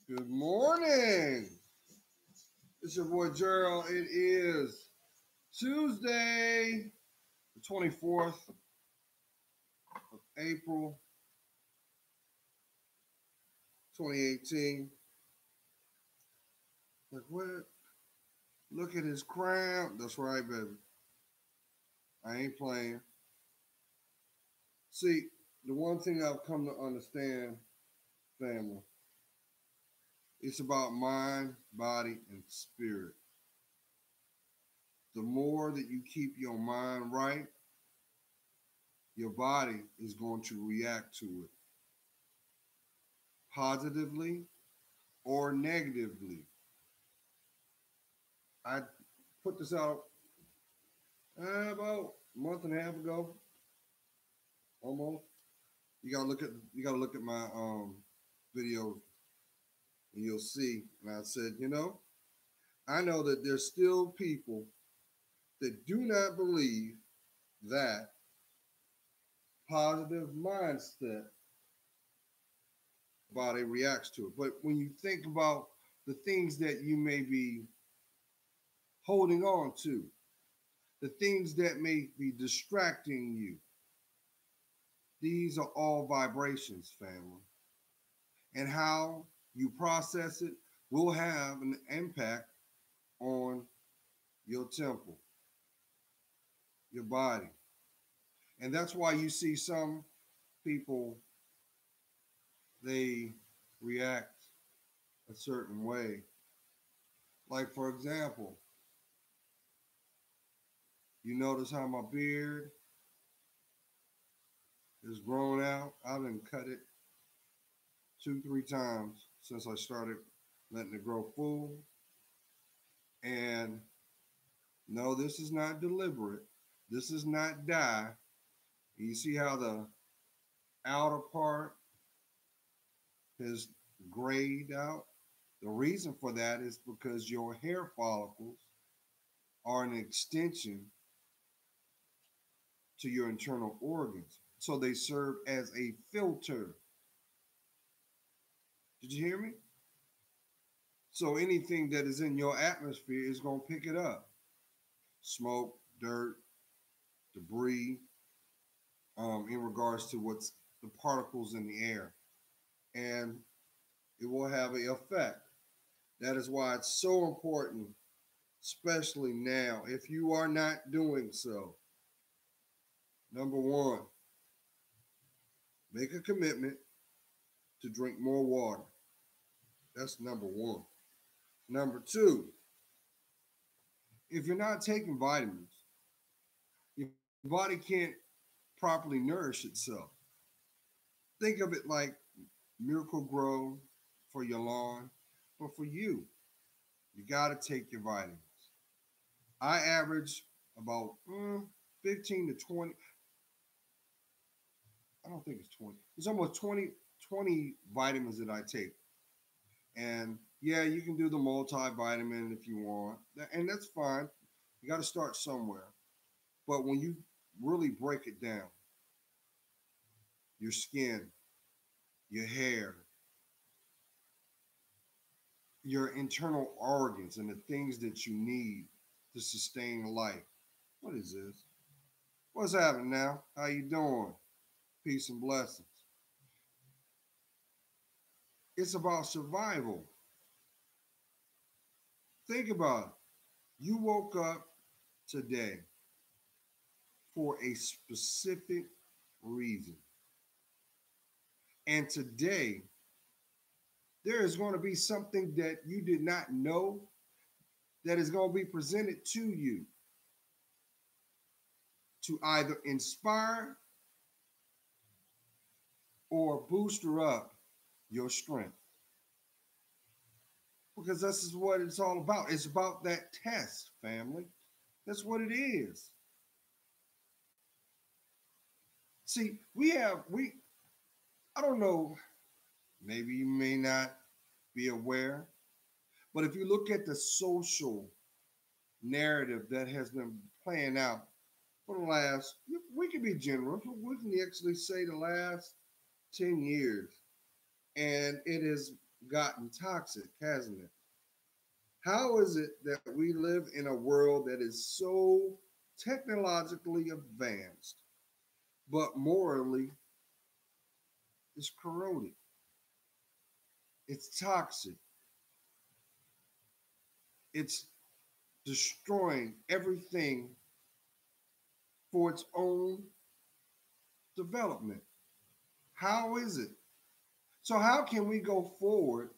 Good morning. It's your boy Gerald. It is Tuesday, the 24th of April, 2018. Like, what? Look at his crown. That's right, baby. I ain't playing. See, the one thing I've come to understand, family, it's about mind, body, and spirit. The more that you keep your mind right, your body is going to react to it positively or negatively. I put this out about a month and a half ago, almost. You gotta look at my videos and you'll see. And I said, I know that there's still people that do not believe that positive mindset body reacts to it. But when you think about the things that you may be holding on to, the things that may be distracting you, these are all vibrations, family. And how you process it will have an impact on your temple, your body. And that's why you see some people, they react a certain way. Like, for example, you notice how my beard is grown out. I've been cut it two, three times since I started letting it grow full. And no, this is not deliberate. This is not dye. You see how the outer part has grayed out? The reason for that is because your hair follicles are an extension to your internal organs. So they serve as a filter. Did you hear me? So anything that is in your atmosphere is going to pick it up. Smoke, dirt, debris, in regards to what's the particles in the air. And it will have an effect. That is why it's so important, especially now, if you are not doing so. Number one, make a commitment to drink more water. That's number one. Number two, if you're not taking vitamins, your body can't properly nourish itself. Think of it like Miracle Grow for your lawn, but for you, you got to take your vitamins. I average about 15 to 20. I don't think it's 20. It's almost 20 vitamins that I take. And yeah, you can do the multivitamin if you want, and that's fine. You got to start somewhere. But when you really break it down, your skin, your hair, your internal organs, and the things that you need to sustain life. What is this? What's happening now? How you doing? Peace and blessings. It's about survival. Think about it. You woke up today for a specific reason. And today, there is going to be something that you did not know that is going to be presented to you to either inspire or booster up your strength. Because this is what it's all about. It's about that test, family. That's what it is. See, I don't know, maybe you may not be aware, but if you look at the social narrative that has been playing out for the last, we can be generous, we can actually say the last 10 years, and it has gotten toxic, hasn't it? How is it that we live in a world that is so technologically advanced, but morally is corroded? It's toxic. It's destroying everything for its own development. How is it? So, how can we go forward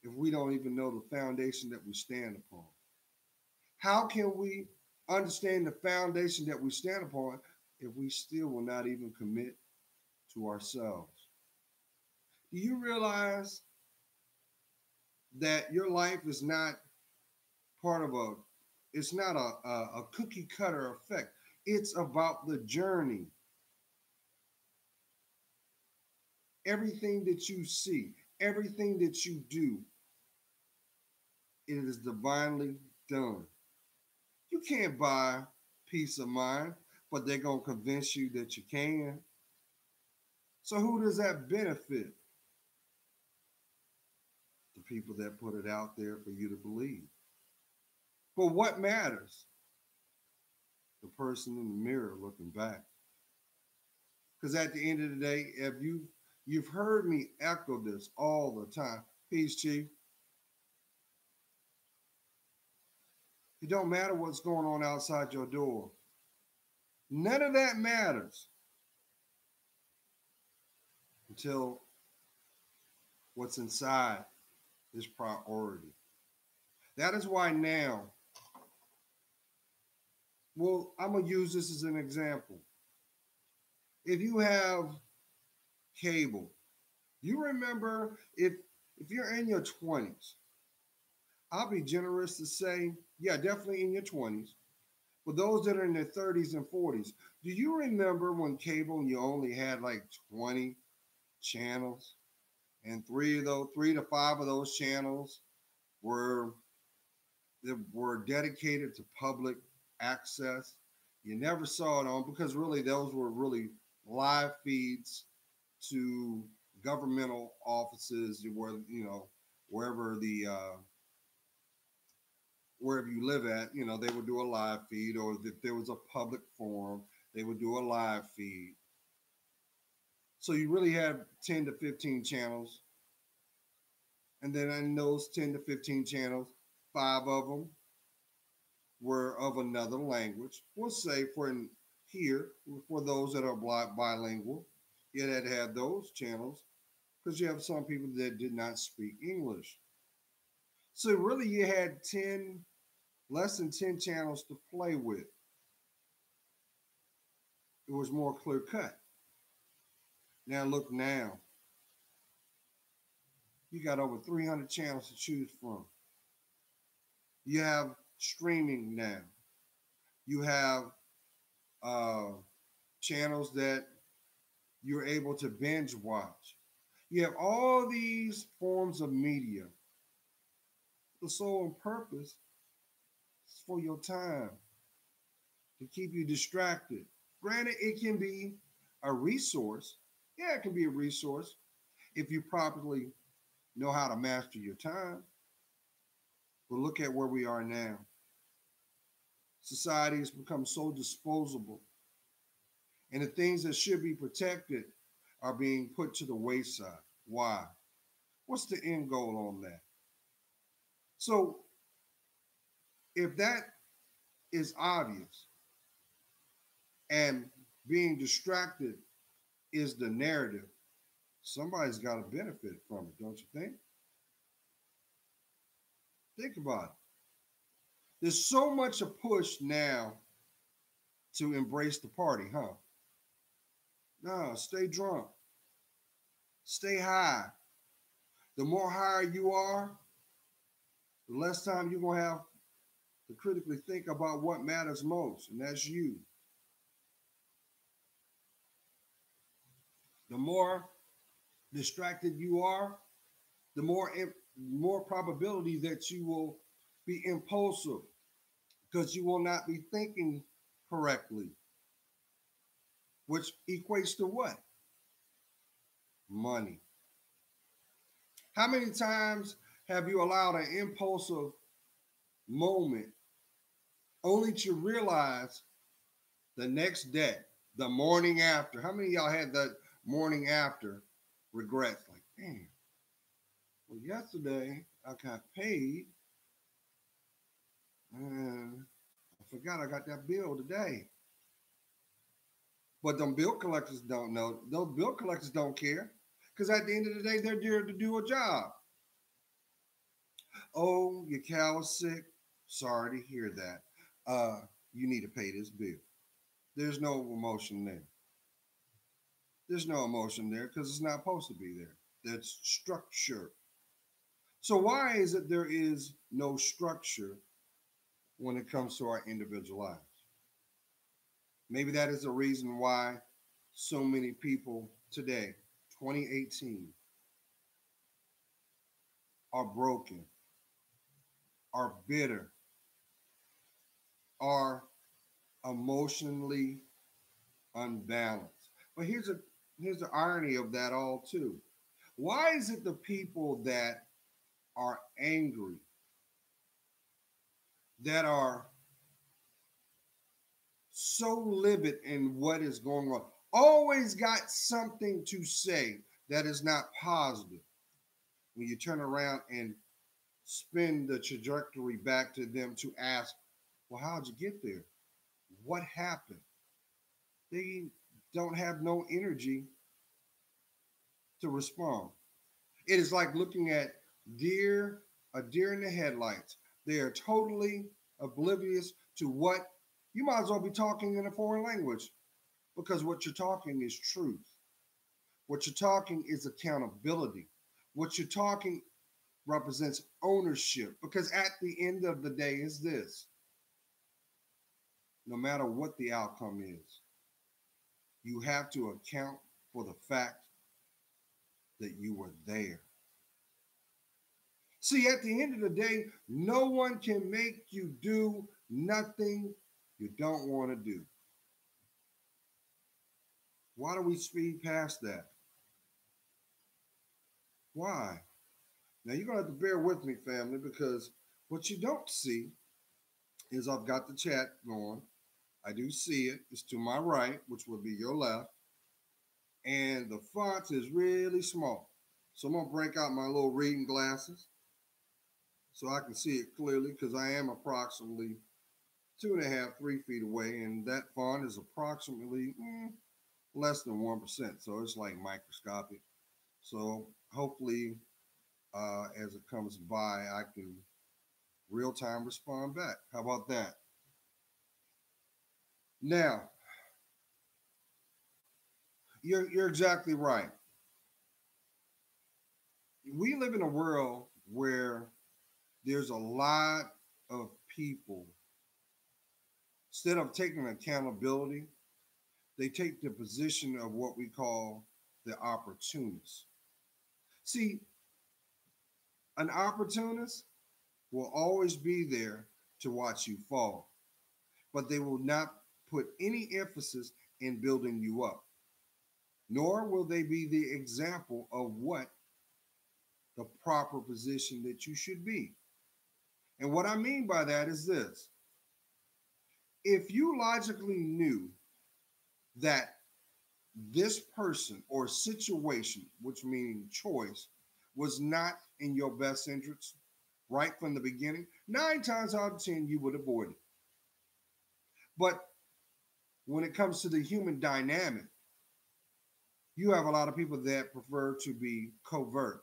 if we don't even know the foundation that we stand upon? How can we understand the foundation that we stand upon if we still will not even commit to ourselves? Do you realize that your life is not part of a, it's not a cookie cutter effect? It's about the journey. Everything that you see, everything that you do, it is divinely done. You can't buy peace of mind, but they're going to convince you that you can. So, who does that benefit? The people that put it out there for you to believe. But what matters? The person in the mirror looking back. Because at the end of the day, if you've heard me echo this all the time, peace, chief. It don't matter what's going on outside your door. None of that matters until what's inside is priority. That is why now, well, I'm gonna use this as an example. If you have cable, you remember if you're in your 20s, I'll be generous to say, yeah, definitely in your 20s. For those that are in their 30s and 40s, do you remember when cable you only had like 20 channels, and three to five of those channels were that were dedicated to public access? You never saw it on because really those were really live feeds to governmental offices where wherever the wherever you live at, they would do a live feed, or if there was a public forum, they would do a live feed. So you really had 10 to 15 channels. And then in those 10 to 15 channels, five of them were of another language. We'll say here, for those that are bilingual, you had to have those channels because you have some people that did not speak English. So really you had less than 10 channels to play with. It was more clear cut. Now look now. You got over 300 channels to choose from. You have streaming now. You have uh, channels that you're able to binge watch. You have all these forms of media. The sole purpose is for your time, to keep you distracted. Granted, it can be a resource. Yeah, it can be a resource if you properly know how to master your time. But look at where we are now. Society has become so disposable, and the things that should be protected are being put to the wayside. Why? What's the end goal on that? So, if that is obvious and being distracted is the narrative, somebody's got to benefit from it, don't you think? Think about it. There's so much a push now to embrace the party, huh? No, stay drunk, stay high. The more higher you are, the less time you're going to have to critically think about what matters most, and that's you. The more distracted you are, the more probability that you will be impulsive because you will not be thinking correctly, which equates to what? Money. How many times have you allowed an impulsive moment only to realize the next day, the morning after? How many of y'all had that morning after regrets? Like, damn, well, yesterday I got paid and I forgot I got that bill today. But them bill collectors don't know. Those bill collectors don't care. Because at the end of the day, they're there to do a job. Oh, your cow is sick. Sorry to hear that. You need to pay this bill. There's no emotion there. There's no emotion there because it's not supposed to be there. That's structure. So why is it there is no structure when it comes to our individual lives? Maybe that is the reason why so many people today, 2018, are broken, are bitter, are emotionally unbalanced. But here's the irony of that all too. Why is it the people that are angry, that are so livid in what is going on, always got something to say that is not positive? When you turn around and spin the trajectory back to them to ask, well, how'd you get there? What happened? They don't have no energy to respond. It is like looking at a deer in the headlights. They are totally oblivious to what you might as well be talking in a foreign language because what you're talking is truth. What you're talking is accountability. What you're talking represents ownership because at the end of the day is this: no matter what the outcome is, you have to account for the fact that you were there. See, at the end of the day, no one can make you do nothing you don't want to do. Why do we speed past that? Why? Now, you're going to have to bear with me, family, because what you don't see is I've got the chat going. I do see it. It's to my right, which would be your left. And the font is really small. So I'm going to break out my little reading glasses so I can see it clearly because I am approximately 2.5, 3 feet away, and that font is approximately less than 1%. So it's like microscopic. So hopefully, as it comes by, I can real time respond back. How about that? Now, you're exactly right. We live in a world where there's a lot of people, instead of taking accountability, they take the position of what we call the opportunist. See, an opportunist will always be there to watch you fall, but they will not put any emphasis in building you up, nor will they be the example of what the proper position that you should be. And what I mean by that is this: if you logically knew that this person or situation, which meaning choice, was not in your best interest right from the beginning, 9 times out of 10, you would avoid it. But when it comes to the human dynamic, you have a lot of people that prefer to be covert,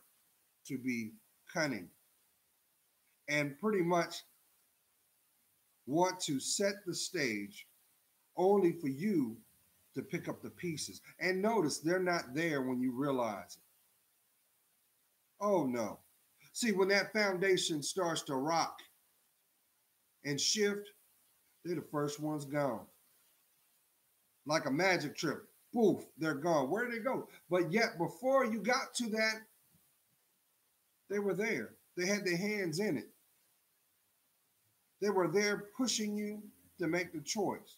to be cunning, and pretty much want to set the stage only for you to pick up the pieces. And notice they're not there when you realize it. Oh no. See, when that foundation starts to rock and shift, they're the first ones gone. Like a magic trick. Poof, they're gone. Where did they go? But yet, before you got to that, they were there. They had their hands in it. They were there pushing you to make the choice,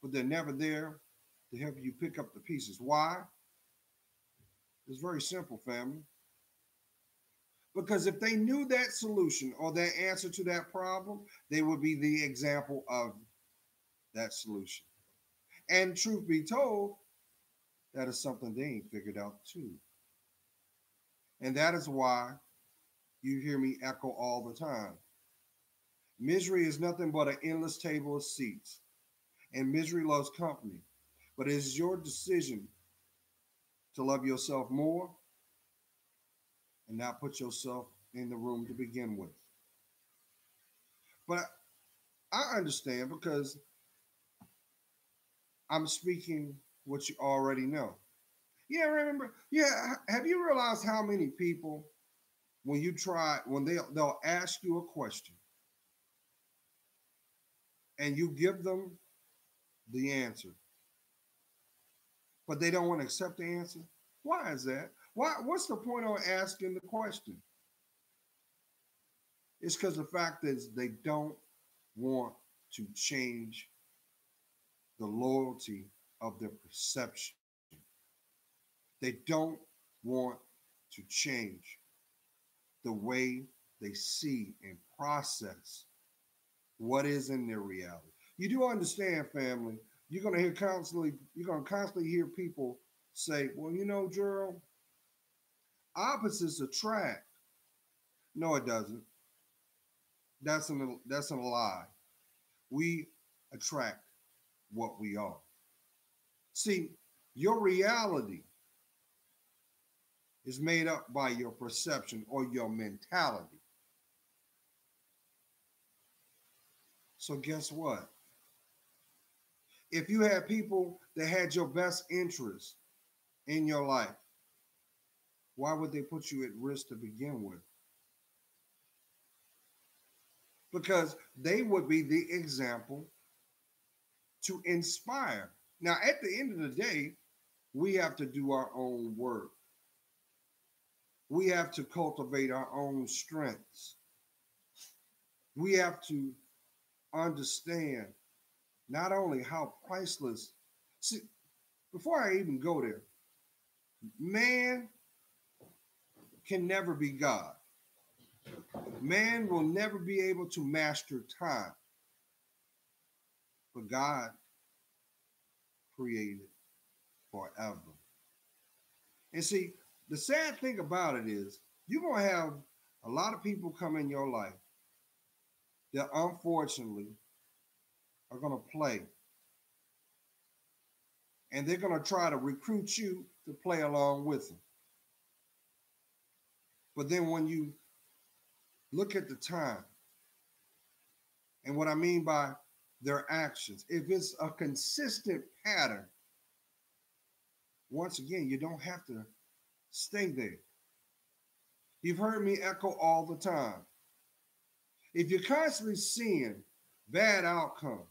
but they're never there to help you pick up the pieces. Why? It's very simple, family. Because if they knew that solution or that answer to that problem, they would be the example of that solution. And truth be told, that is something they ain't figured out too. And that is why you hear me echo all the time. Misery is nothing but an endless table of seats, and misery loves company. But it is your decision to love yourself more and not put yourself in the room to begin with. But I understand because I'm speaking what you already know. Yeah, remember? Yeah, have you realized how many people, when you try, when they'll ask you a question and you give them the answer, but they don't want to accept the answer? Why is that? Why? What's the point on asking the question? It's because the fact is they don't want to change the loyalty of their perception. They don't want to change the way they see and process what is in their reality. You do understand, family, you're gonna constantly hear people say, well, you know, Gerald, opposites attract. No, it doesn't. That's a lie. We attract what we are. See, your reality is made up by your perception or your mentality. So guess what? If you had people that had your best interest in your life, why would they put you at risk to begin with? Because they would be the example to inspire. Now, at the end of the day, we have to do our own work. We have to cultivate our own strengths. We have to understand not only how priceless. See, before I even go there, man can never be God. Man will never be able to master time, but God created forever. And see, the sad thing about it is you're going to have a lot of people come in your life that unfortunately are going to play. And they're going to try to recruit you to play along with them. But then when you look at the time, and what I mean by their actions, if it's a consistent pattern, once again, you don't have to stay there. You've heard me echo all the time. If you're constantly seeing bad outcomes,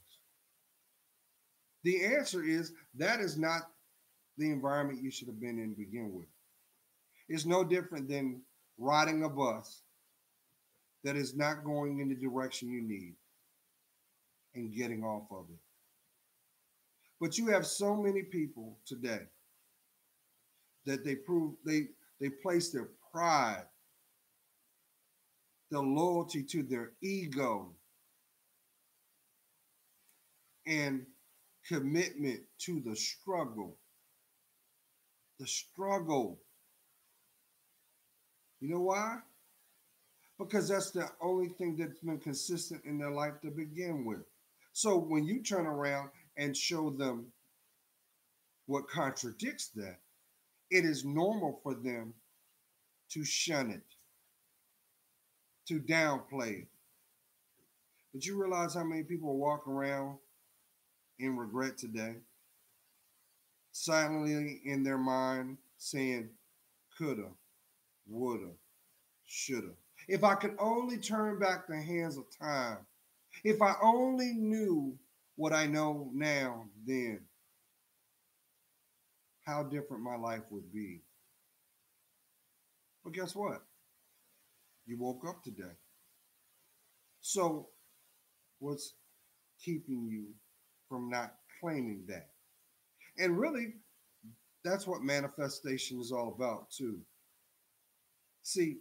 the answer is that is not the environment you should have been in to begin with. It's no different than riding a bus that is not going in the direction you need and getting off of it. But you have so many people today that they place their pride, their loyalty to their ego, and commitment to the struggle. The struggle. You know why? Because that's the only thing that's been consistent in their life to begin with. So when you turn around and show them what contradicts that, it is normal for them to shun it, to downplay it. But you realize how many people walk around in regret today, silently in their mind saying, coulda, woulda, shoulda. If I could only turn back the hands of time, if I only knew what I know now, then how different my life would be. But guess what? You woke up today. So, what's keeping you from not claiming that? And really, that's what manifestation is all about, too. See,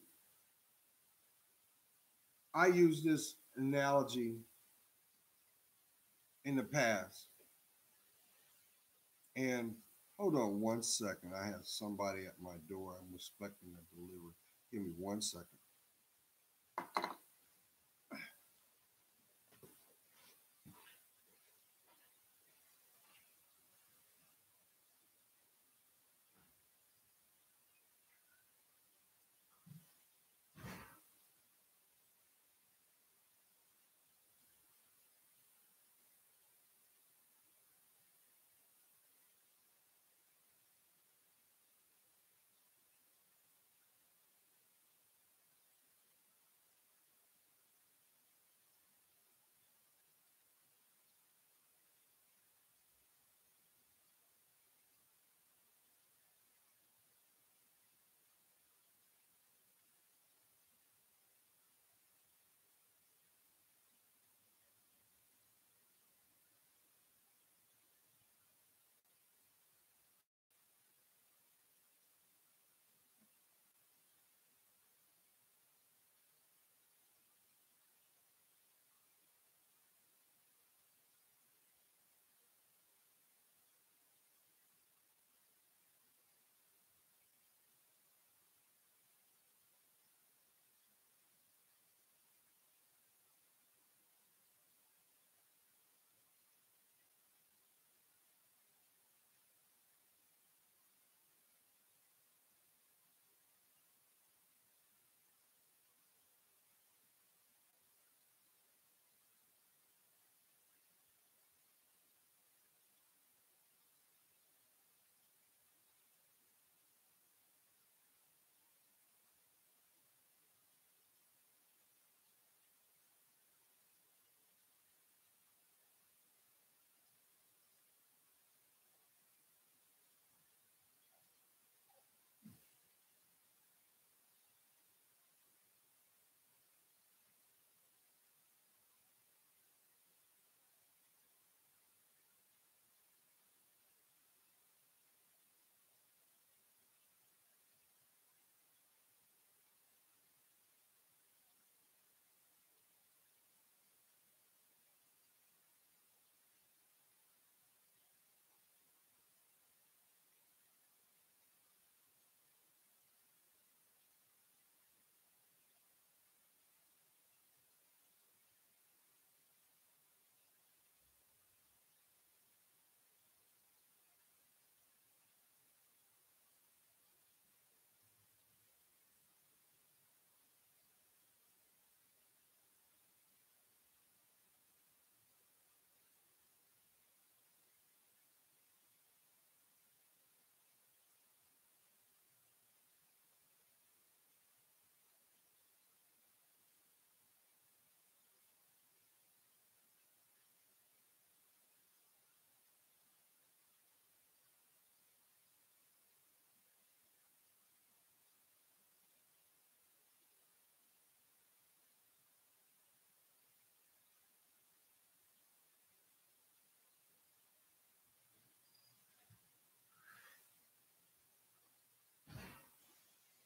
I use this analogy in the past, and hold on one second. I have somebody at my door. I'm expecting a delivery. Give me 1 second.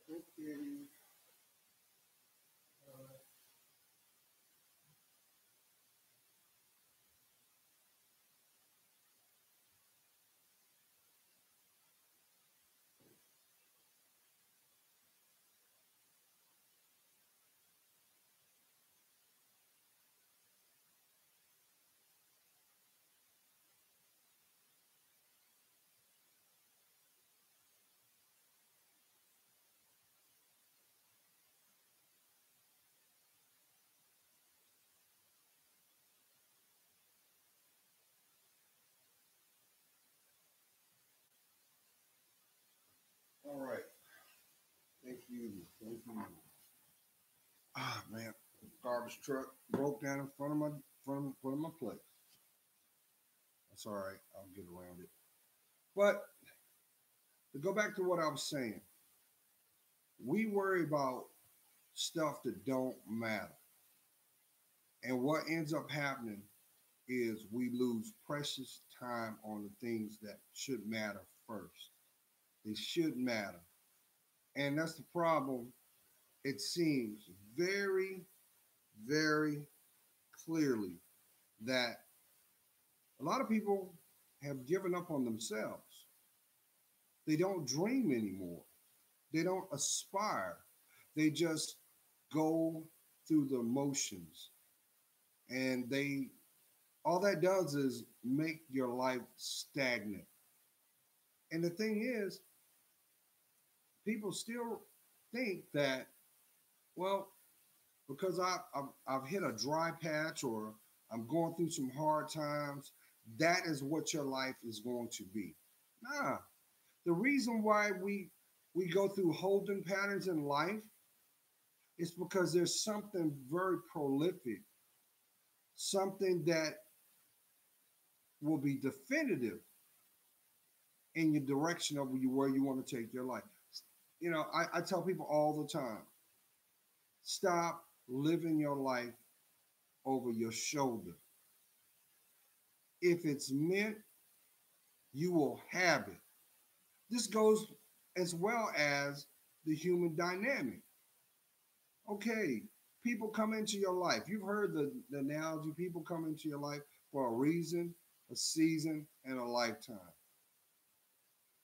Okay. All right. Thank you. Thank you. Ah, man, garbage truck broke down in front of my place. That's all right. I'll get around it. But to go back to what I was saying, we worry about stuff that don't matter, and what ends up happening is we lose precious time on the things that should matter first. They should matter, and that's the problem. It seems very, very clearly that a lot of people have given up on themselves. They don't dream anymore. They don't aspire. They just go through the motions. And they all that does is make your life stagnant. And the thing is, people still think that, well, because I've hit a dry patch or I'm going through some hard times, that is what your life is going to be. Nah, the reason why we go through holding patterns in life is because there's something very prolific, something that will be definitive in your direction of where you want to take your life. You know, I tell people all the time, stop living your life over your shoulder. If it's meant, you will have it. This goes as well as the human dynamic. Okay, people come into your life. You've heard the analogy, people come into your life for a reason, a season, and a lifetime.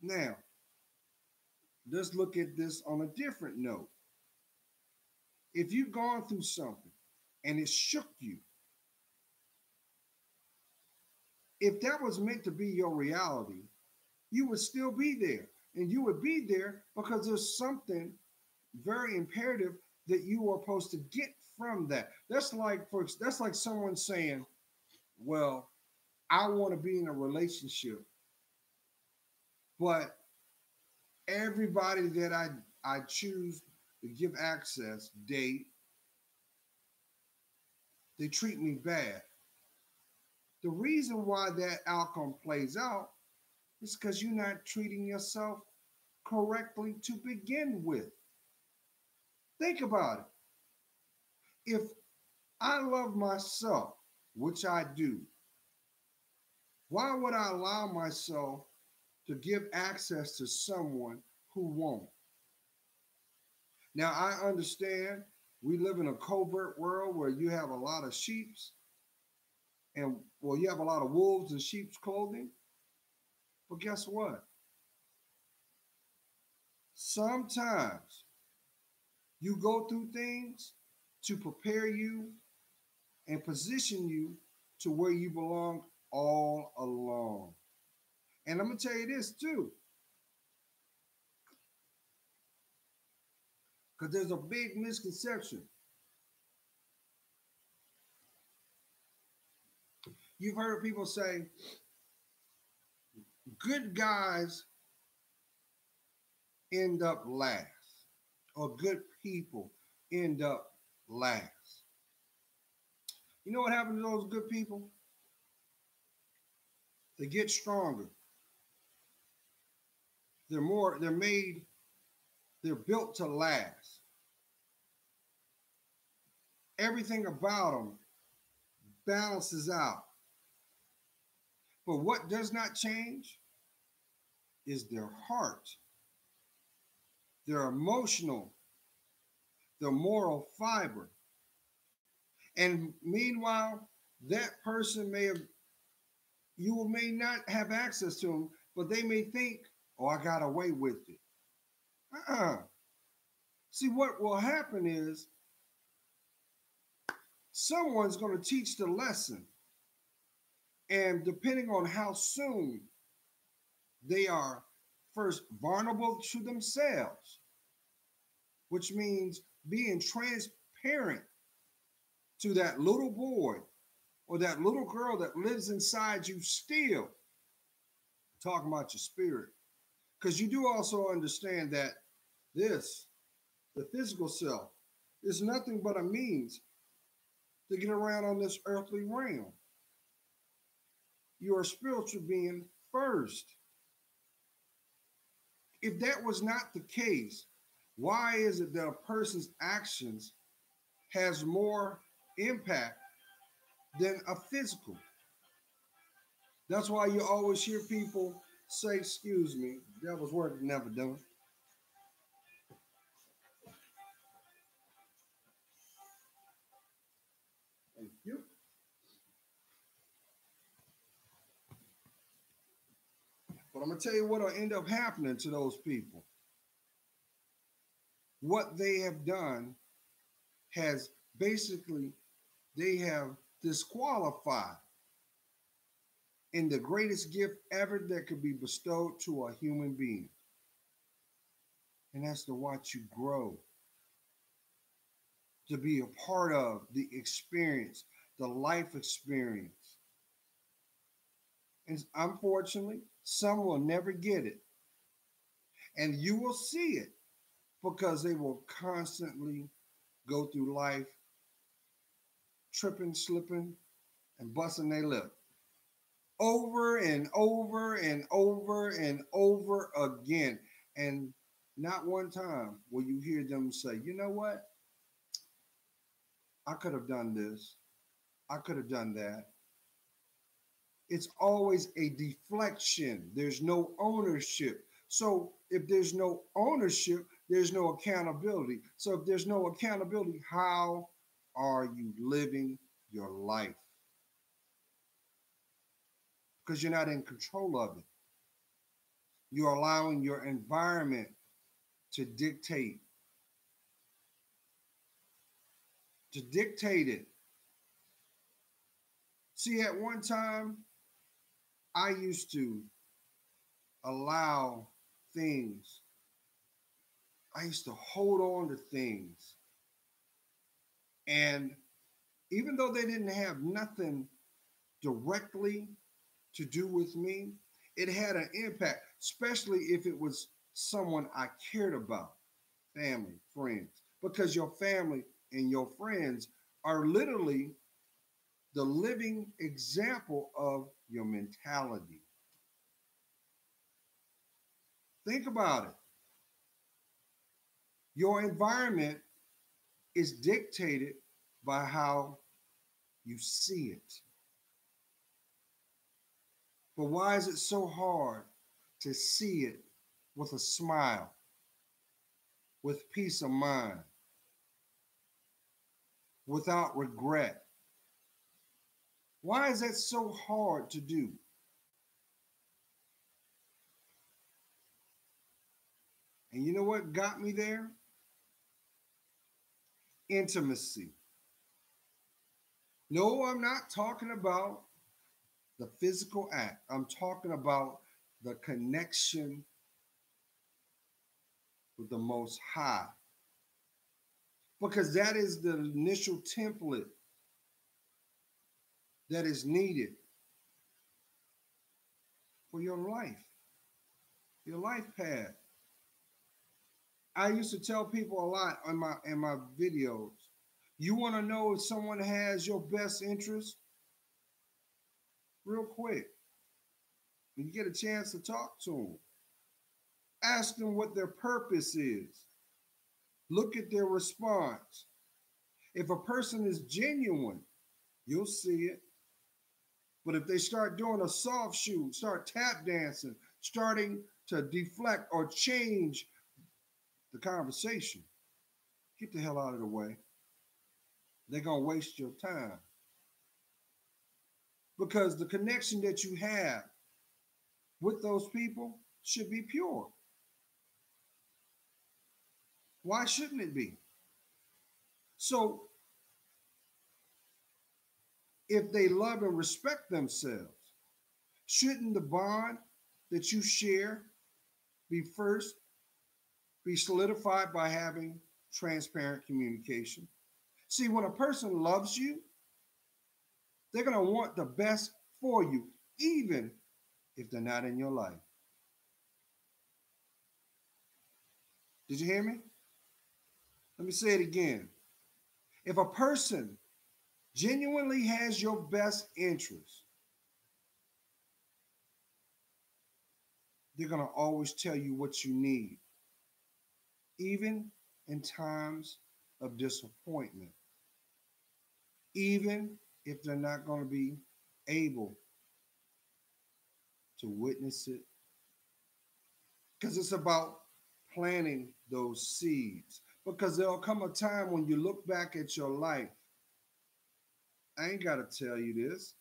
Now, let's look at this on a different note. If you've gone through something and it shook you, if that was meant to be your reality, you would still be there. And you would be there because there's something very imperative that you are supposed to get from that. That's like someone saying, "Well, I want to be in a relationship, but everybody that I choose to give access, date, they treat me bad." The reason why that outcome plays out is because you're not treating yourself correctly to begin with. Think about it. If I love myself, which I do, why would I allow myself to give access to someone who won't? Now, I understand we live in a covert world where you have a lot of sheeps and, well, you have a lot of wolves in sheep's clothing. But guess what? Sometimes you go through things to prepare you and position you to where you belong all along. And I'm going to tell you this too, because there's a big misconception. You've heard people say, good guys end up last, or good people end up last. You know what happened to those good people? They get stronger. They're made, they're built to last. Everything about them balances out. But what does not change is their heart, their emotional, their moral fiber. And meanwhile, that person you may not have access to them, but they may think, oh, I got away with it. Uh-uh. See, what will happen is someone's going to teach the lesson. And depending on how soon they are first vulnerable to themselves, which means being transparent to that little boy or that little girl that lives inside you still, talking about your spirit. Because you do also understand that this, the physical self, is nothing but a means to get around on this earthly realm. You are a spiritual being first. If that was not the case, why is it that a person's actions has more impact than a physical? That's why you always hear people say, excuse me, devil's work is never done. But I'm going to tell you what will end up happening to those people. What they have done has basically, they have disqualified in the greatest gift ever that could be bestowed to a human being. And that's to watch you grow, to be a part of the experience, the life experience. And unfortunately, some will never get it. And you will see it because they will constantly go through life tripping, slipping, and busting their lip over and over and over and over again. And not one time will you hear them say, you know what? I could have done this. I could have done that. It's always a deflection. There's no ownership. So if there's no ownership, there's no accountability. So if there's no accountability, how are you living your life? Because you're not in control of it. You're allowing your environment to dictate it. See, at one time, I used to allow things, I used to hold on to things. And even though they didn't have nothing directly to do with me, it had an impact, especially if it was someone I cared about, family, friends, because your family and your friends are literally the living example of your mentality. Think about it. Your environment is dictated by how you see it. But why is it so hard to see it with a smile, with peace of mind, without regret? Why is that so hard to do? And you know what got me there? Intimacy. No, I'm not talking about the physical act. I'm talking about the connection with the Most High. Because that is the initial template that is needed for your life path. I used to tell people a lot in my videos. You want to know if someone has your best interest? Real quick. When you get a chance to talk to them, ask them what their purpose is. Look at their response. If a person is genuine, you'll see it. But if they start doing a soft shoe, start tap dancing, starting to deflect or change the conversation, get the hell out of the way. They're going to waste your time. Because the connection that you have with those people should be pure. Why shouldn't it be? So if they love and respect themselves, shouldn't the bond that you share be solidified by having transparent communication? See, when a person loves you, they're going to want the best for you, even if they're not in your life. Did you hear me? Let me say it again. If a person genuinely has your best interest, they're going to always tell you what you need, even in times of disappointment, even if they're not going to be able to witness it. Because it's about planting those seeds. Because there'll come a time when you look back at your life. I ain't got to tell you this.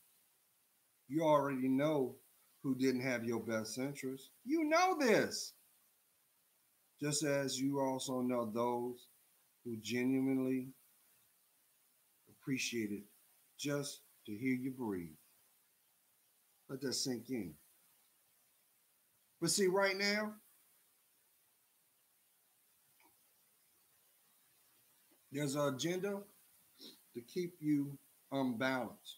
You already know who didn't have your best interest. You know this, just as you also know those who genuinely appreciated just to hear you breathe. Let that sink in. But see, right now, there's an agenda to keep you unbalanced,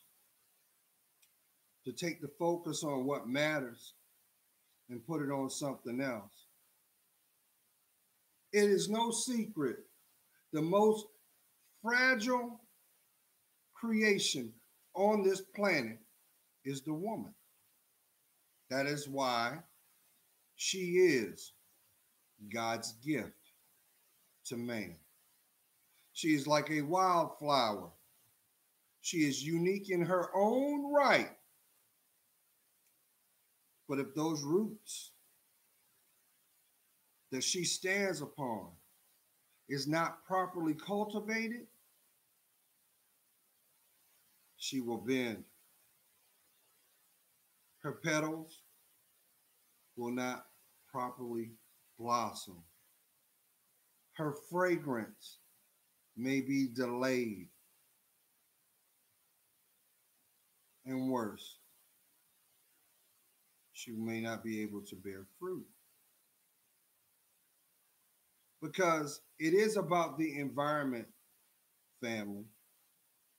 to take the focus on what matters and put it on something else. It is no secret the most fragile creation on this planet is the woman. That is why she is God's gift to man. She is like a wildflower. She is unique in her own right. But if those roots that she stands upon is not properly cultivated, she will bend. Her petals will not properly blossom. Her fragrance may be delayed, and worse, she may not be able to bear fruit. Because it is about the environment, family.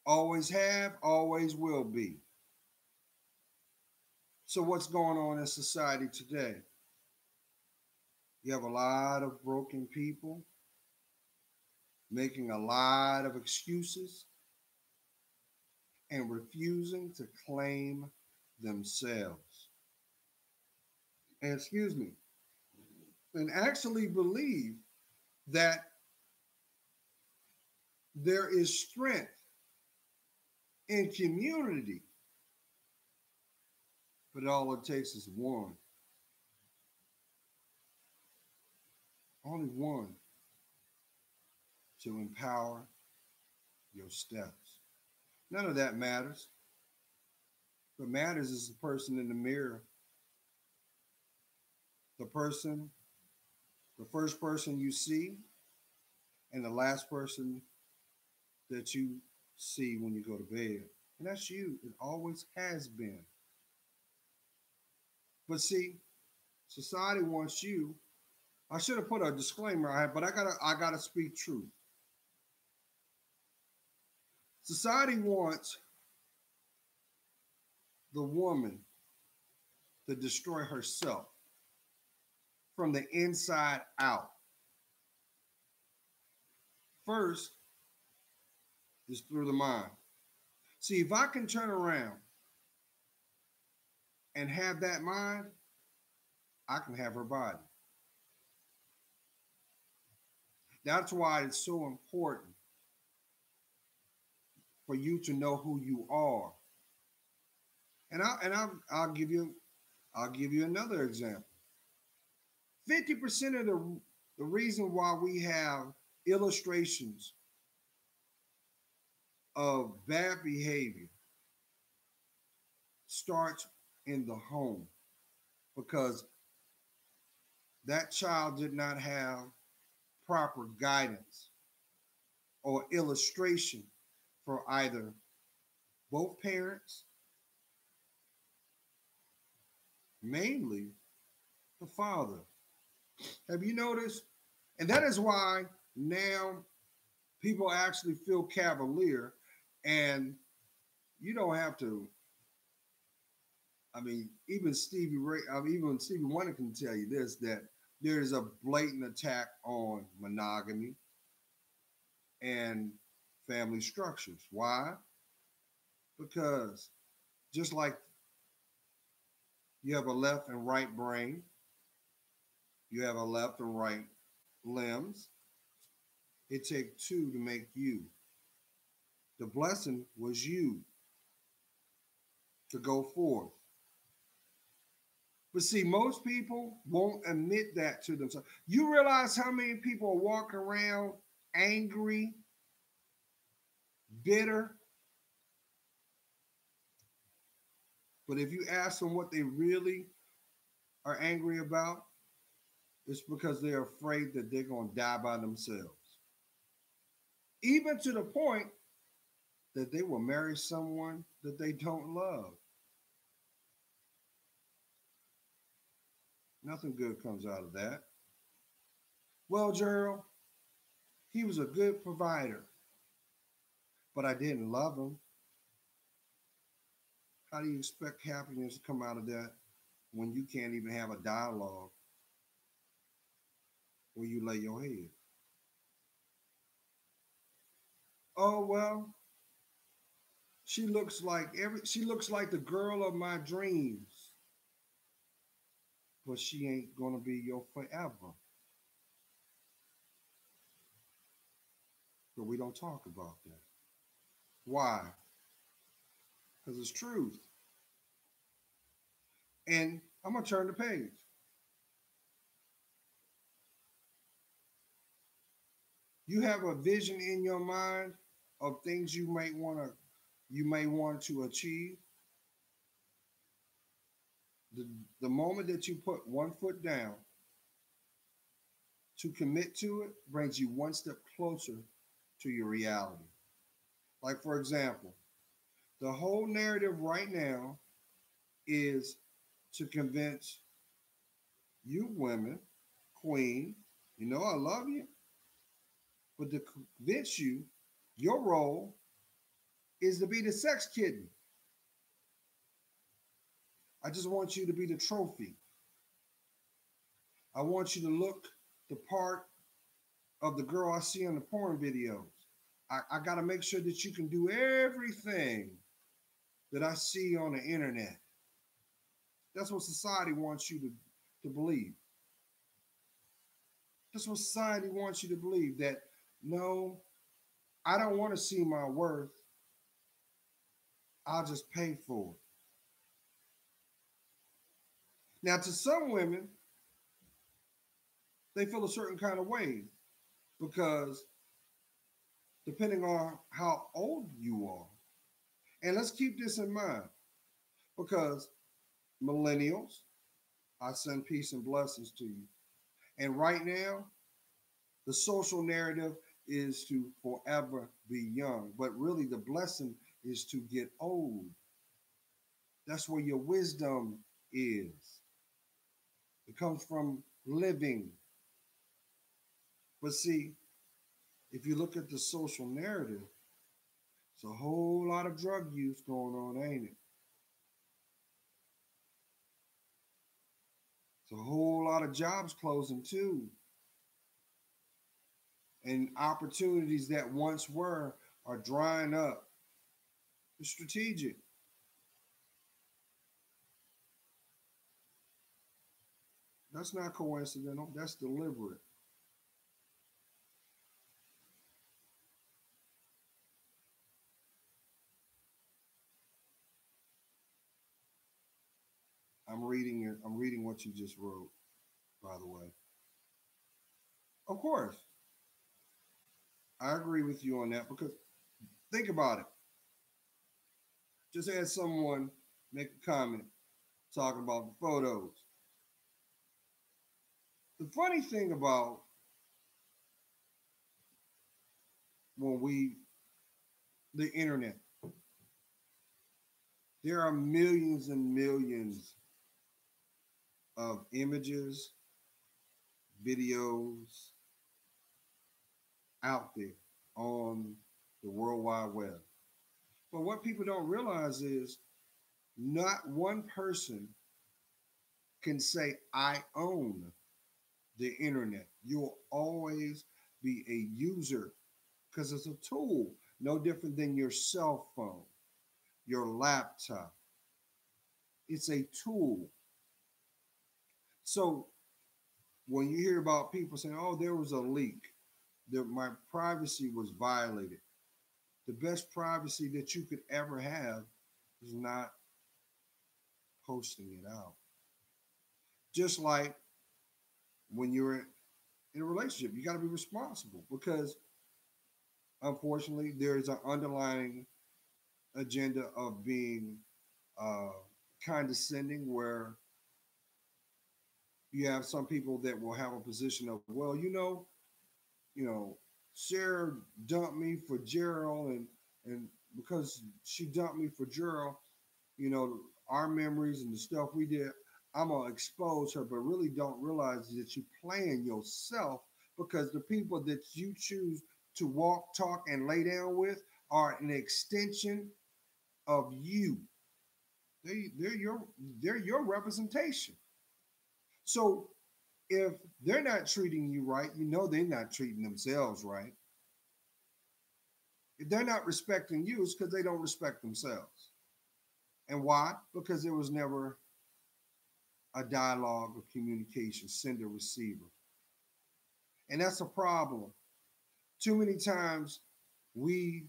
Always have, always will be. So, what's going on in society today? You have a lot of broken people making a lot of excuses and refusing to claim themselves. And excuse me, and actually believe that there is strength in community, but all it takes is one, only one, to empower your steps. None of that matters. What matters is the person in the mirror, the person, the first person you see, and the last person that you see when you go to bed. And that's you. It always has been. But see, society wants you. I should have put a disclaimer on it, but I gotta speak truth. Society wants the woman to destroy herself from the inside out. First is through the mind. See, if I can turn around and have that mind, I can have her body. That's why it's so important for you to know who you are. I'll give you another example. 50% of the reason why we have illustrations of bad behavior starts in the home because that child did not have proper guidance or illustration for either both parents, mainly the father. Have you noticed? And that is why now people actually feel cavalier, and you don't have to. I mean, even Stevie Wonder can tell you this, that there is a blatant attack on monogamy and family structures. Why? Because just like you have a left and right brain, you have a left and right limbs. It takes two to make you. The blessing was you to go forth. But see, most people won't admit that to themselves. You realize how many people walk around angry, bitter, But if you ask them what they really are angry about, it's because they're afraid that they're going to die by themselves. Even to the point that they will marry someone that they don't love. Nothing good comes out of that. Well, Gerald, he was a good provider, but I didn't love him. How do you expect happiness to come out of that when you can't even have a dialogue where you lay your head? Oh well, she looks like the girl of my dreams, but she ain't gonna be your forever. But we don't talk about that. Why? Because it's truth. And I'm gonna turn the page. You have a vision in your mind of things you may want to achieve. The, the moment that you put one foot down to commit to it brings you one step closer to your reality. Like, for example, the whole narrative right now is to convince you women, queen, you know I love you, but to convince you your role is to be the sex kitten. I just want you to be the trophy. I want you to look the part of the girl I see on the porn videos. I got to make sure that you can do everything that I see on the internet. That's what society wants you to believe. That's what society wants you to believe that no, I don't want to see my worth. I'll just pay for it. Now, to some women, they feel a certain kind of way because depending on how old you are, and let's keep this in mind because millennials, I send peace and blessings to you. And right now, the social narrative is to forever be young, but really the blessing is to get old. That's where your wisdom is. It comes from living. But see, if you look at the social narrative, it's a whole lot of drug use going on, ain't it? It's a whole lot of jobs closing too. And opportunities that once were are drying up. It's strategic. That's not coincidental. That's deliberate. I'm reading it. I'm reading what you just wrote, by the way. Of course, I agree with you on that because think about it. Just had someone make a comment talking about the photos. The funny thing about when we the internet, there are millions and millions of images, videos out there on the World Wide Web. But what people don't realize is not one person can say, I own the internet. You'll always be a user because it's a tool, no different than your cell phone, your laptop. It's a tool. So when you hear about people saying, oh, there was a leak, that my privacy was violated, the best privacy that you could ever have is not posting it out. Just like when you're in a relationship, you got to be responsible because unfortunately there's an underlying agenda of being uh, condescending, where you have some people that will have a position of, well, you know, Sarah dumped me for Gerald, and because she dumped me for Gerald, our memories and the stuff we did, I'm gonna expose her, but really don't realize that you're playing yourself, because the people that you choose to walk, talk, and lay down with are an extension of you. They're your they're your representation. So if they're not treating you right, they're not treating themselves right. If they're not respecting you, it's because they don't respect themselves. And why? Because there was never a dialogue or communication, sender receiver. And that's a problem. Too many times we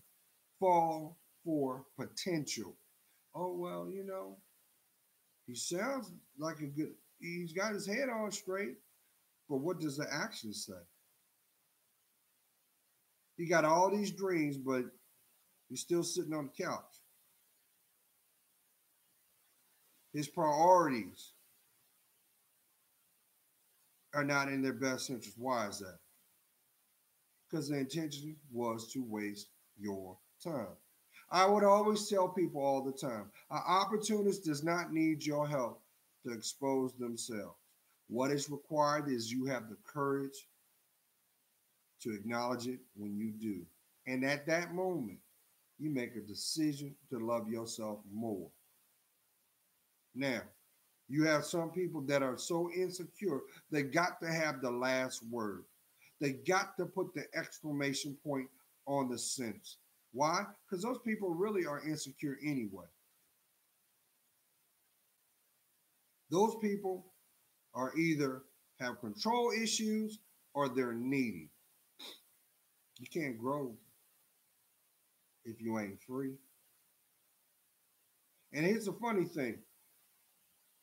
fall for potential. Oh, well, he sounds like he's got his head on straight, but what does the action say? He got all these dreams, but he's still sitting on the couch. His priorities are not in their best interest. Why is that? Because the intention was to waste your time. I would always tell people all the time, an opportunist does not need your help to expose themselves. What is required is you have the courage to acknowledge it when you do. And at that moment, you make a decision to love yourself more. Now, you have some people that are so insecure, they got to have the last word. They got to put the exclamation point on the sentence. Why? Because those people really are insecure anyway. Those people are either have control issues or they're needy. You can't grow if you ain't free. And here's the funny thing.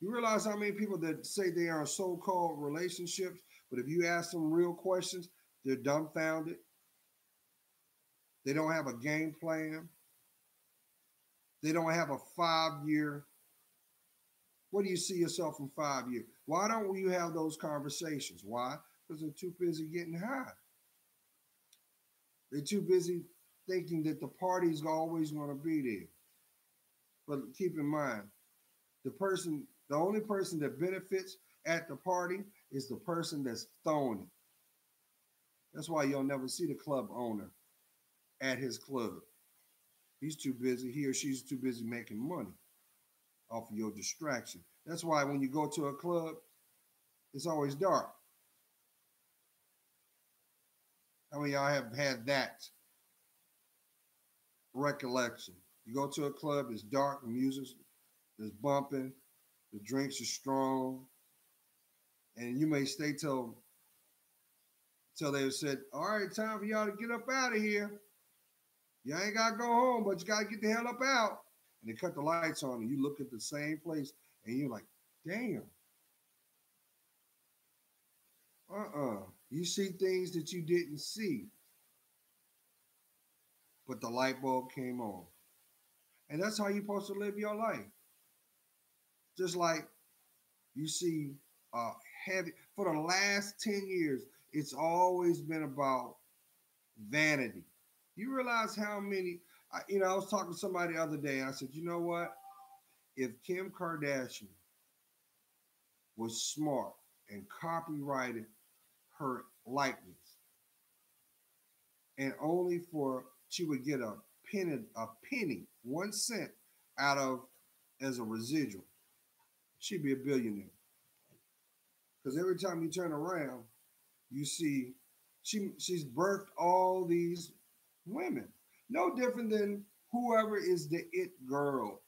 You realize how many people that say they are in so-called relationships, but if you ask them real questions, they're dumbfounded. They don't have a game plan. They don't have a 5 year. What do you see yourself in 5 years? Why don't you have those conversations? Why? Because they're too busy getting high. They're too busy thinking that the party's always going to be there. But keep in mind, the only person that benefits at the party is the person that's throwing it. That's why you'll never see the club owner at his club. He's too busy, he or she's too busy making money off of your distraction. That's why when you go to a club, it's always dark. How many of y'all have had that recollection? You go to a club, it's dark, the music is bumping, the drinks are strong, and you may stay till they said, all right, time for y'all to get up out of here. You ain't got to go home, but you got to get the hell up out. And they cut the lights on, and you look at the same place, and you're like, damn. You see things that you didn't see, but the light bulb came on. And that's how you're supposed to live your life. Just like you see heavy, for the last 10 years, it's always been about vanity. You realize how many, I was talking to somebody the other day, and I said, you know what? If Kim Kardashian was smart and copyrighted her likeness, and only for she would get a penny, 1 cent out of as a residual, she'd be a billionaire. Because every time you turn around, you see she's birthed all these women. No different than whoever is the it girl.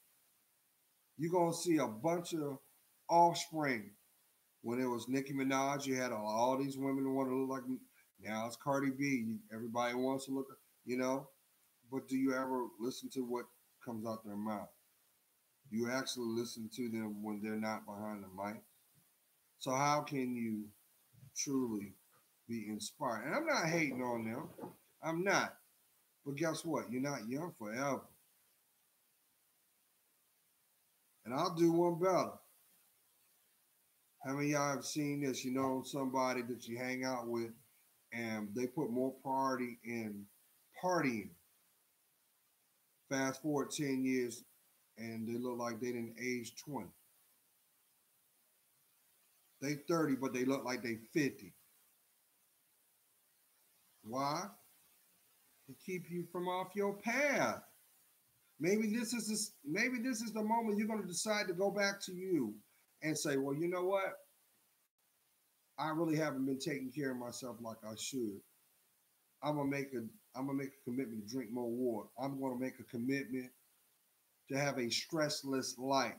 You're gonna see a bunch of offspring. When it was Nicki Minaj, you had all these women who want to look like me. Now it's Cardi B. Everybody wants to look, you know. But do you ever listen to what comes out their mouth? Do you actually listen to them when they're not behind the mic? So how can you truly be inspired? And I'm not hating on them. I'm not. But guess what? You're not young forever. And I'll do one better. How many of y'all have seen this? You know, somebody that you hang out with and they put more priority in partying. Fast forward 10 years and they look like they didn't age 20. They 30, but they look like they 50. Why? To keep you from off your path. Maybe this is the moment you're going to decide to go back to you and say, well, you know what? I really haven't been taking care of myself like I should. I'm gonna make a I'm gonna make a commitment to drink more water. I'm gonna make a commitment to have a stressless life.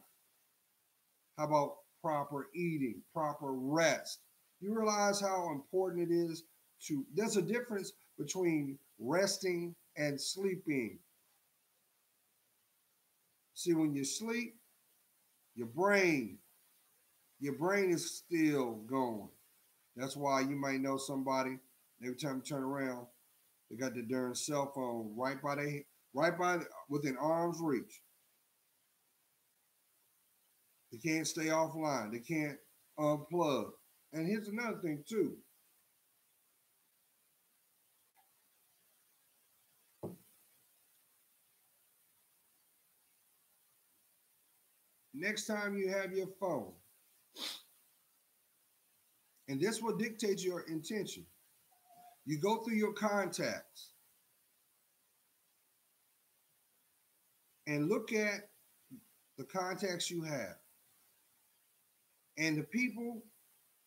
How about proper eating, proper rest? You realize how important it is to there's a difference between resting and sleeping. See, when you sleep, your brain, your brain is still going. That's why you might know somebody, every time you turn around, they got the darn cell phone right by within arm's reach. They can't stay offline. They can't unplug. And here's another thing too. Next time you have your phone, and this will dictate your intention. You go through your contacts and look at the contacts you have and the people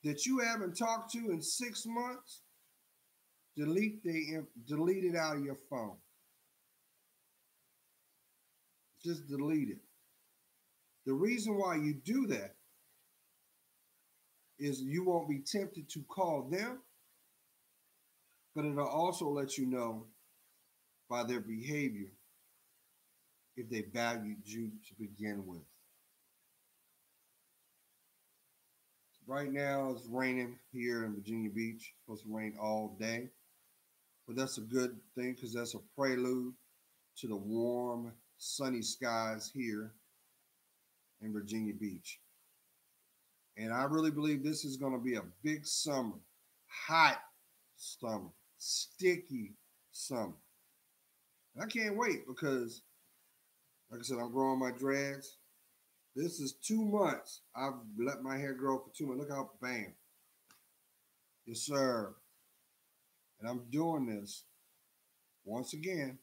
that you haven't talked to in 6 months. Delete it out of your phone. Just delete it. The reason why you do that is you won't be tempted to call them, but it'll also let you know by their behavior if they valued you to begin with. Right now it's raining here in Virginia Beach. It's supposed to rain all day, but that's a good thing because that's a prelude to the warm, sunny skies here in Virginia Beach. And I really believe this is going to be a big summer, hot summer, sticky summer. And I can't wait because, like I said, I'm growing my dreads. This is 2 months. I've let my hair grow for 2 months. Look how bam. Yes, sir. And I'm doing this once again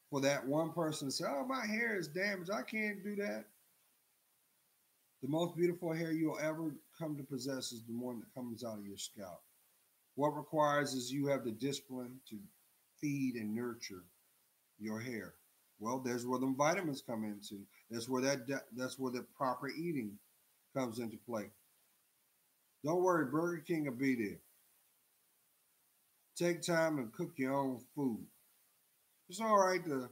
for that one person to say, oh, my hair is damaged. I can't do that. The most beautiful hair you'll ever come to possess is the one that comes out of your scalp. What requires is you have the discipline to feed and nurture your hair. Well, there's where the vitamins come into. That's where the proper eating comes into play. Don't worry, Burger King will be there. Take time and cook your own food. It's all right to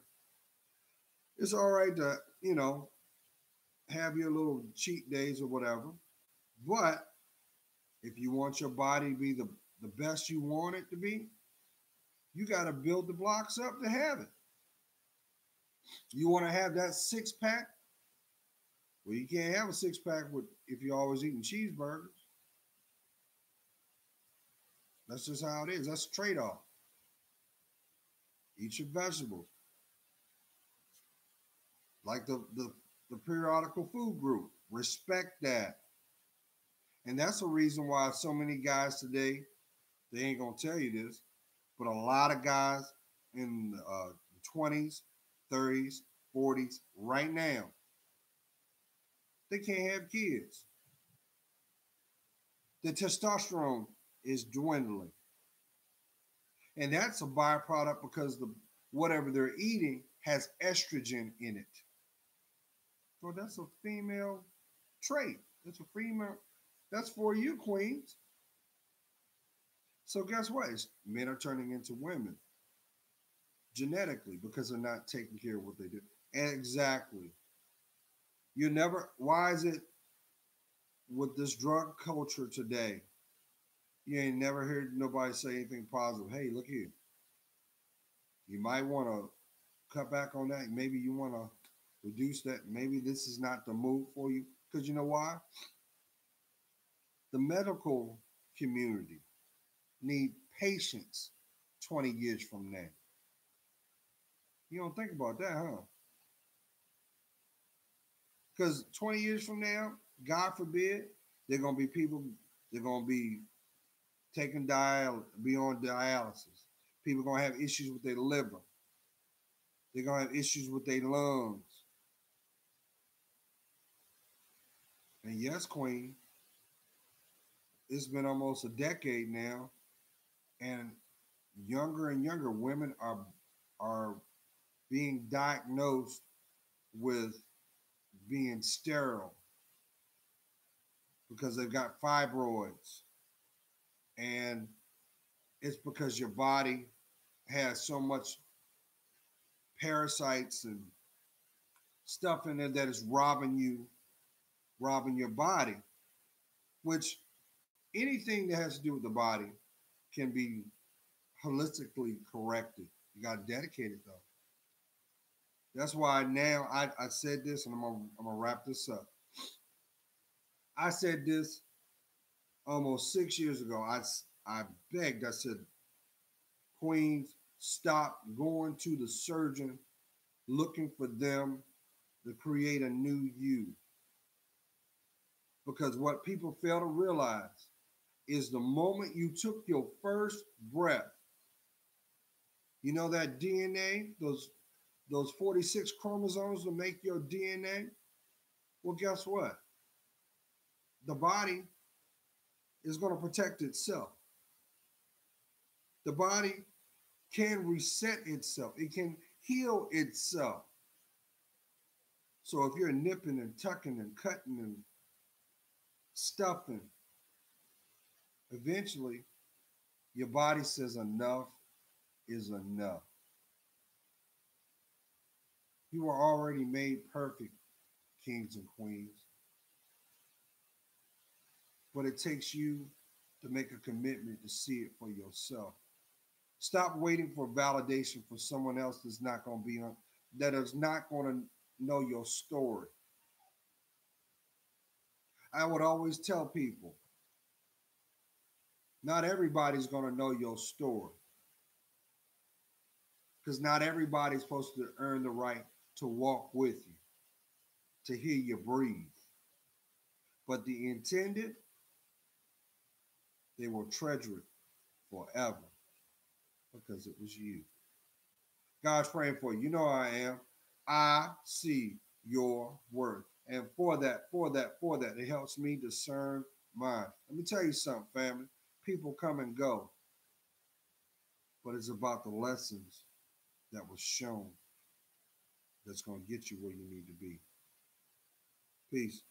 it's all right to, have your little cheat days or whatever. But if you want your body to be the best you want it to be, you got to build the blocks up to have it. You want to have that 6 pack? Well, you can't have a 6 pack with if you're always eating cheeseburgers. That's just how it is. That's a trade-off. Eat your vegetables. Like the periodical food group. Respect that. And that's the reason why so many guys today, they ain't gonna tell you this, but a lot of guys in the 20s, 30s, 40s, right now, they can't have kids. The testosterone is dwindling. And that's a byproduct because the whatever they're eating has estrogen in it. So that's a female trait. That's a female. That's for you, queens. So guess what? Men are turning into women genetically because they're not taking care of what they do. Exactly. You never. Why is it with this drug culture today? You ain't never heard nobody say anything positive. Hey, look here. You might want to cut back on that. Maybe you want to reduce that. Maybe this is not the move for you. Because you know why? The medical community need patience 20 years from now. You don't think about that, huh? Because 20 years from now, God forbid, they're gonna be people, they're gonna be be on dialysis. People gonna have issues with their liver. They're gonna have issues with their lungs. And yes, Queen, it's been almost a decade now, and younger women are being diagnosed with being sterile because they've got fibroids, and it's because your body has so much parasites and stuff in there that is robbing your body, which anything that has to do with the body can be holistically corrected. You got to dedicate it though. That's why now I said this, and I'm gonna wrap this up. I said this almost 6 years ago. I begged. I said, Queens, stop going to the surgeon looking for them to create a new you. Because what people fail to realize is the moment you took your first breath, you know that DNA, those 46 chromosomes to make your DNA. Well, guess what? The body is going to protect itself. The body can reset itself. It can heal itself. So if you're nipping and tucking and cutting and stuffing, eventually your body says enough is enough. You are already made perfect, kings and queens. But it takes you to make a commitment to see it for yourself. Stop waiting for validation for someone else that's not going to be on, that is not going to know your story. I would always tell people, not everybody's going to know your story because not everybody's supposed to earn the right to walk with you, to hear you breathe. But the intended, they will treasure it forever because it was you. God's praying for you. You know I am. I see your worth. And for that, it helps me discern mine. Let me tell you something, family. People come and go, but it's about the lessons that was shown that's going to get you where you need to be. Peace.